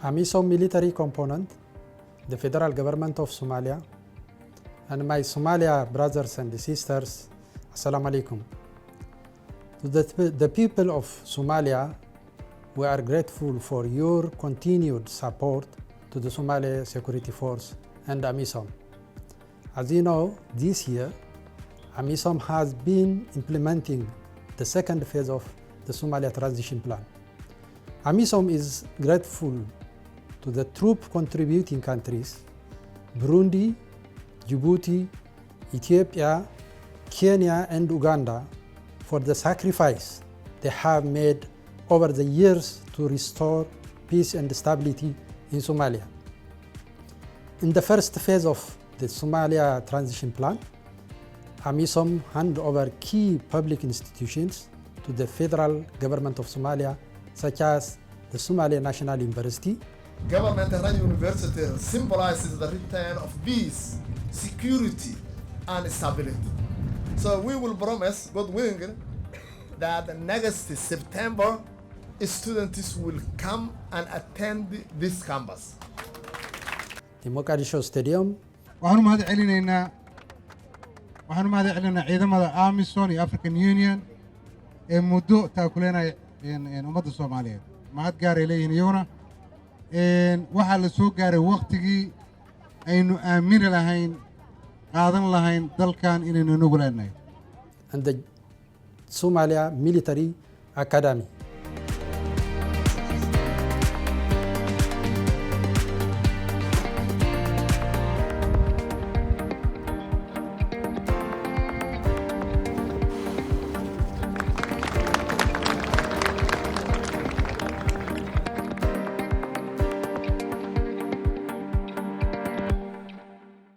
AMISOM military component, the federal government of Somalia, and my Somalia brothers and sisters, Assalamu alaikum. To the people of Somalia, we are grateful for your continued support to the Somali Security Force and AMISOM. As you know, this year, AMISOM has been implementing the second phase of the Somalia Transition Plan. AMISOM is grateful to the troop contributing countries, Burundi, Djibouti, Ethiopia, Kenya, and Uganda for the sacrifice they have made over the years to restore peace and stability in Somalia. In the first phase of the Somalia Transition Plan, AMISOM handed over key public institutions to the federal government of Somalia, such as the Somali National University. Government run university symbolizes the return of peace, security, and stability. So we will promise, God willing, that next September, students will come and attend this campus. The Mogadishu Stadium. waxaanu mahad celinaynaa ciidamada AMISOM iyo African Union ee muddo taakuleynaya ummadda Soomaaliyeed mahad gaaray leeyihiin iyaguna waxaa la soo gaaray waqtigii aynu aamini lahayn qaadan lahayn dalkan inaynu nagu leenahay And the Somalia Military Academy.